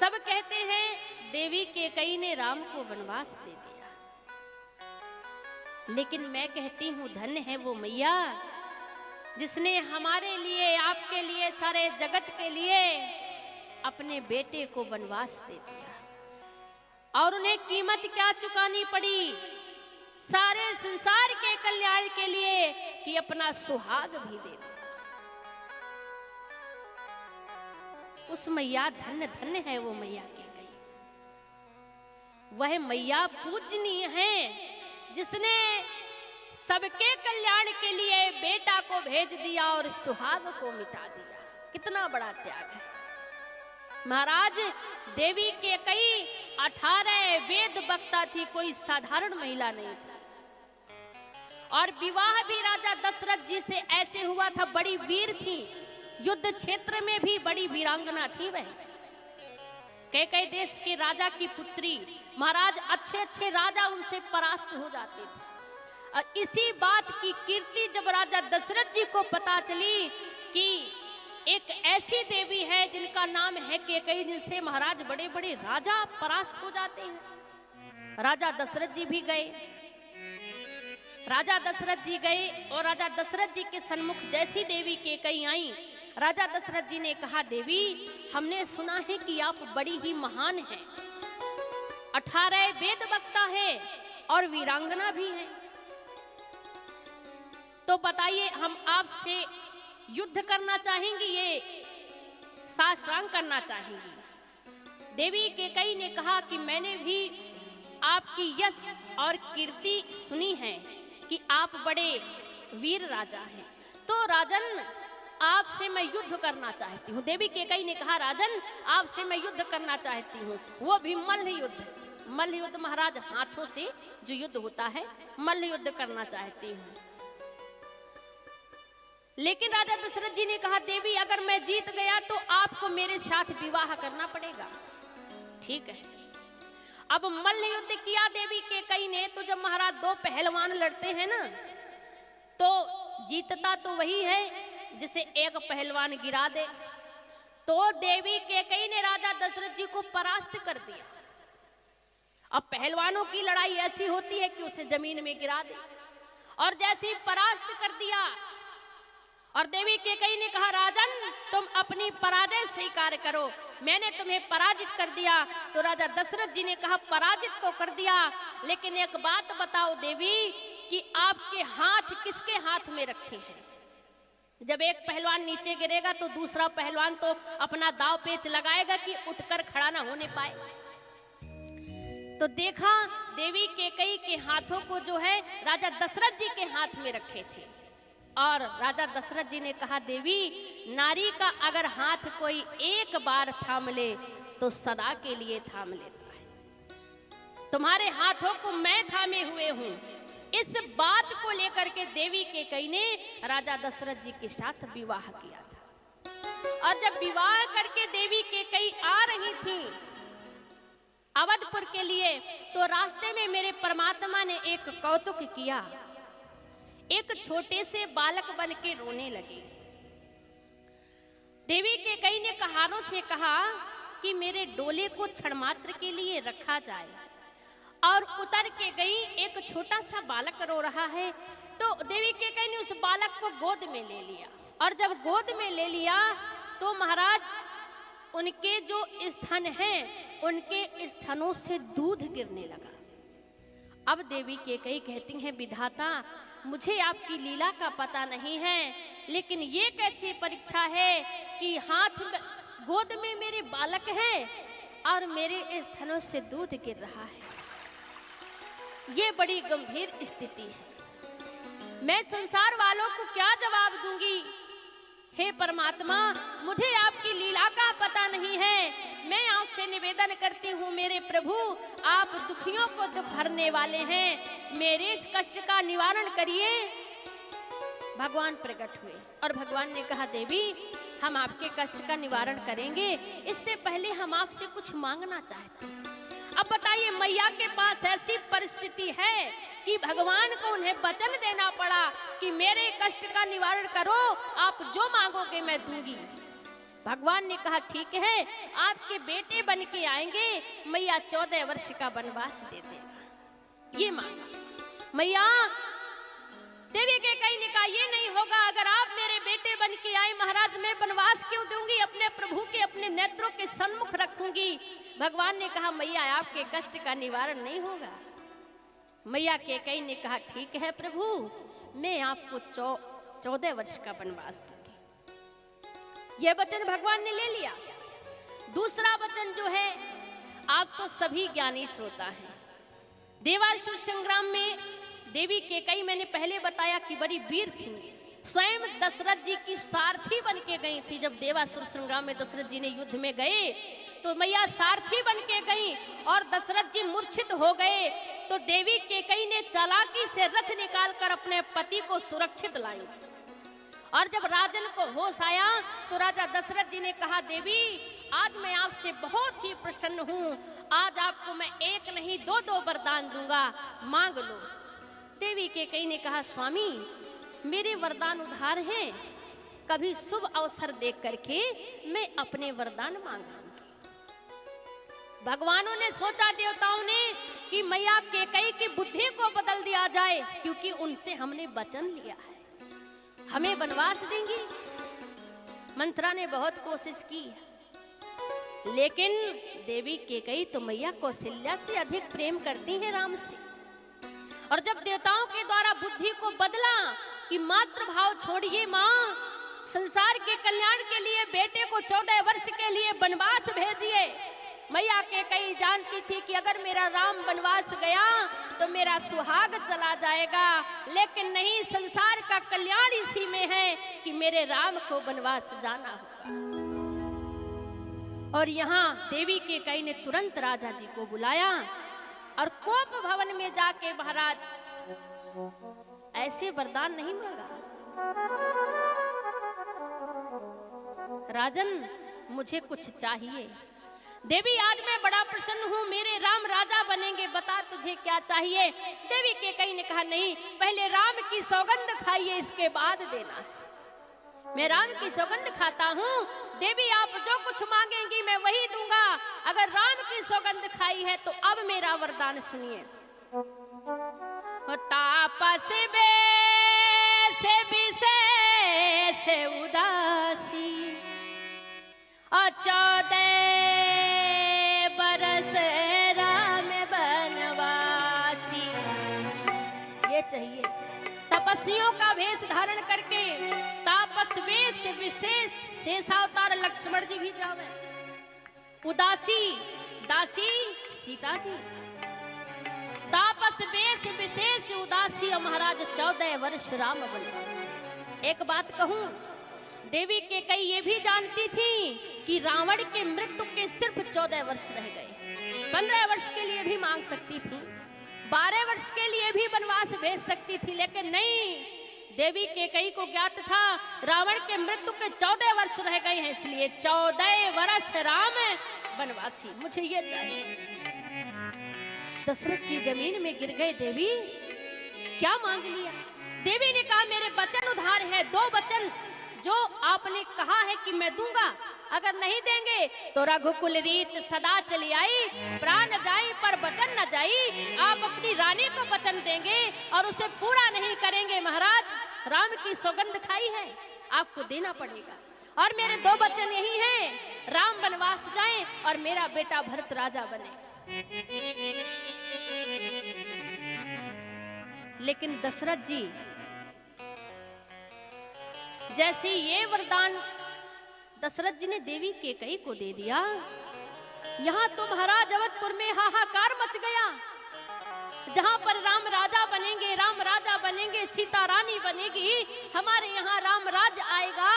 सब कहते हैं देवी कैकेयी ने राम को वनवास दे दिया, लेकिन मैं कहती हूँ धन्य है वो मैया जिसने हमारे लिए, आपके लिए, सारे जगत के लिए अपने बेटे को वनवास दे दिया। और उन्हें कीमत क्या चुकानी पड़ी? सारे संसार के कल्याण के लिए कि अपना सुहाग भी दे दिया। उस मैया धन्य धन्य है वो मैया कैकेयी। वह मैया पूजनीय है जिसने सबके कल्याण के लिए बेटा को भेज दिया और सुहाग को मिटा दिया। कितना बड़ा त्याग है। महाराज देवी कैकेयी 18 वेद वक्ता थी, कोई साधारण महिला नहीं थी। और विवाह भी राजा दशरथ जी से ऐसे हुआ था, बड़ी वीर थी, युद्ध क्षेत्र में भी बड़ी वीरांगना थी वह। कैकेयी देश के राजा की पुत्री, महाराज अच्छे अच्छे राजा उनसे परास्त हो जाते थे। और इसी बात की कीर्ति जब राजा दशरथ जी को पता चली कि एक ऐसी देवी है जिनका नाम है कैकेयी, जिनसे महाराज बड़े बड़े राजा परास्त हो जाते हैं, राजा दशरथ जी भी गए। राजा दशरथ जी गए और राजा दशरथ जी के सन्मुख जैसी देवी कैकेयी आई, राजा दशरथ जी ने कहा, देवी हमने सुना है कि आप बड़ी ही महान हैं, 18 वेद वक्ता है और वीरांगना भी है, तो बताइए हम आपसे युद्ध करना चाहेंगी, ये साष्टांग करना चाहेंगी। देवी कैकेयी ने कहा कि मैंने भी आपकी यश और कीर्ति सुनी है कि आप बड़े वीर राजा हैं, तो राजन आपसे मैं युद्ध करना चाहती हूँ। देवी कैकेयी ने कहा, राजन आपसे मैं युद्ध करना चाहती हूँ, वो भी मल्ल युद्ध। मल्ल युद्ध महाराज हाथों से जो युद्ध होता है, मल्ल युद्ध करना चाहती हूँ। लेकिन राजा दशरथ जी ने कहा, देवी अगर मैं जीत गया तो आपको मेरे साथ विवाह करना पड़ेगा। ठीक है। अब मल्ल युद्ध किया देवी कैकेयी ने, तो जब महाराज दो पहलवान लड़ते हैं ना, तो जीतता तो वही है जिसे एक पहलवान गिरा दे। तो देवी कैकेयी ने राजा दशरथ जी को परास्त कर दिया। अब पहलवानों की लड़ाई ऐसी होती है कि उसे जमीन में गिरा दे, और जैसे ही परास्त कर दिया और देवी कैकेयी ने कहा, राजन तुम अपनी पराजय स्वीकार करो, मैंने तुम्हें पराजित कर दिया। तो राजा दशरथ जी ने कहा, पराजित तो कर दिया, लेकिन एक बात बताओ देवी कि आपके हाथ किसके हाथ में रखे हैं? जब एक पहलवान नीचे गिरेगा तो दूसरा पहलवान तो अपना दाव पेच लगाएगा कि उठकर खड़ा ना होने पाए। तो देखा देवी कैकेयी के हाथों को जो है राजा दशरथ जी के हाथ में रखे थे, और राजा दशरथ जी ने कहा, देवी नारी का अगर हाथ कोई एक बार थाम ले तो सदा के लिए थाम लेता है। तुम्हारे हाथों को मैं थामे हुए हूं। इस बात को लेकर के देवी कैकेयी ने राजा दशरथ जी के साथ विवाह किया था। और जब विवाह करके देवी कैकेयी आ रही थी अवधपुर के लिए, तो रास्ते में मेरे परमात्मा ने एक कौतुक किया। एक छोटे से बालक बन के रोने लगे। देवी कैकेयी ने कहारों से कहा कि मेरे डोले को क्षण मात्र के लिए रखा जाए, और उतर के गई। एक छोटा सा बालक रो रहा है, तो देवी कैकेयी ने उस बालक को गोद में ले लिया, और जब गोद में ले लिया तो महाराज उनके जो स्तन हैं, उनके स्तनों से दूध गिरने लगा। अब देवी कैकेयी कहती हैं, विधाता मुझे आपकी लीला का पता नहीं है, लेकिन ये कैसी परीक्षा है कि हाथ गोद में मेरे बालक हैं और मेरे स्तनों से दूध गिर रहा है। ये बड़ी गंभीर स्थिति है। मैं संसार वालों को क्या जवाब दूंगी? हे परमात्मा, मुझे आपकी लीला का पता नहीं है। मैं आपसे निवेदन करती हूँ मेरे प्रभु, आप दुखियों को दुख भरने वाले हैं, मेरे इस कष्ट का निवारण करिए। भगवान प्रकट हुए और भगवान ने कहा, देवी हम आपके कष्ट का निवारण करेंगे, इससे पहले हम आपसे कुछ मांगना चाहते हैं। अब बताइए, मैया के पास ऐसी परिस्थिति है कि भगवान को उन्हें वचन देना पड़ा कि मेरे कष्ट का निवारण करो, आप जो मांगोगे मैं दूंगी। भगवान ने कहा ठीक है, आपके बेटे बन के आएंगे, मैया 14 वर्ष का वनवास दे देगा। ये मांगा मैया। देवी के कई ने कहा ये नहीं होगा, अगर आप मेरे बेटे बन के आए महाराज, मैं वनवास क्यों दूंगी, अपने प्रभु के अपने नेत्रों के सन्मुख रखूंगी। भगवान ने कहा मैया आपके कष्ट का निवारण नहीं होगा। मैया के कई ने कहा ठीक है प्रभु, मैं आपको 14 वर्ष का वनवास दूंगी। यह वचन भगवान ने ले लिया। दूसरा वचन जो है, आप तो सभी ज्ञानी श्रोता हैं, देवासुर संग्राम में देवी केकई मैंने पहले बताया कि बड़ी वीर थी, स्वयं दशरथ जी की सारथी बन के गई थी। जब देवासुर संग्राम में दशरथ जी ने युद्ध में गए तो मैया सारथी बन के गई और दशरथ जी मूर्छित हो गए तो देवी केकई ने चालाकी से रथ निकालकर अपने पति को सुरक्षित लाई। और जब राजन को होश आया तो राजा दशरथ जी ने कहा देवी आज मैं आपसे बहुत ही प्रसन्न हूँ, आज आपको मैं एक नहीं दो वरदान दूंगा, मांग लो। देवी केकई ने कहा स्वामी मेरे वरदान उधार हैं, कभी शुभ अवसर देख करके मैं अपने वरदान मांगूंगी। भगवानों ने सोचा, देवताओं ने, कि मैया केकई की बुद्धि को बदल दिया जाए, क्योंकि उनसे हमने वचन लिया है हमें वनवास देंगी। मंत्रा ने बहुत कोशिश की, लेकिन देवी केकई तो मैया कौशल्या से अधिक प्रेम करती हैं राम से। और जब देवताओं के द्वारा बुद्धि को बदला कि मातृ भाव छोड़िए माँ, संसार के कल्याण के लिए बेटे को 14 वर्ष के लिए वनवास भेजिए। मैया केकई जानती थी कि अगर मेरा राम वनवास गया तो मेरा सुहाग चला जाएगा, लेकिन नहीं, संसार का कल्याण इसी में है कि मेरे राम को वनवास जाना होगा। और यहाँ देवी केकई ने तुरंत राजा जी को बुलाया और कोप भवन में जाके महाराज ऐसे वरदान नहीं मांगा, राजन मुझे कुछ चाहिए। देवी आज मैं बड़ा प्रसन्न हूँ, मेरे राम राजा बनेंगे, बता तुझे क्या चाहिए। देवी केकई ने कहा नहीं, पहले राम की सौगंध खाइए, इसके बाद देना। मैं राम की सौगंध खाता हूँ, देवी आप जो कुछ मांगेंगी मैं वही दूंगा। अगर राम की सौगंध खाई है तो अब मेरा वरदान सुनिए। तापस से विशेष उदासी 14 बरस राम बनवासी। ये चाहिए, तपस्वियों का वेश धारण करके, तापस वेश विशेष, शेषावतार लक्ष्मण जी भी जावे, उदासी दासी सीता जी, तापस वेश विशेष उदासी और महाराज 14 वर्ष राम वनवास। एक बात कहूं, देवी केकई ये भी जानती थी कि रावण के मृत्यु के सिर्फ 14 वर्ष रह गए। 15 वर्ष के लिए भी मांग सकती थी, 12 वर्ष के लिए भी वनवास भेज सकती थी, लेकिन नहीं, देवी केकई को ज्ञात था रावण के मृत्यु के 14 वर्ष रह गए हैं, इसलिए 14 वर्ष राम वनवासी, मुझे ये चाहिए। दशरथ जी जमीन में गिर गए, देवी क्या मांग लिया? देवी ने कहा मेरे वचन उधार है, 2 वचन जो आपने कहा है कि मैं दूंगा, अगर नहीं देंगे तो रघुकुल रीत सदा चली आई, प्राण जाई पर वचन न जाई। आप अपनी रानी को वचन देंगे और उसे पूरा नहीं करेंगे, महाराज राम की सौगंध खाई है, आपको देना पड़ेगा। और मेरे 2 वचन यही हैं, राम वनवास जाए और मेरा बेटा भरत राजा बने। लेकिन दशरथ जी जैसे ये वरदान दशरथ जी ने देवी केकई को दे दिया, यहाँ तो महाराज अवधपुर में हाहाकार मच गया। जहाँ पर राम राजा बनेंगे, राम राजा बनेंगे, सीता रानी बनेगी, हमारे यहाँ राम राज आएगा।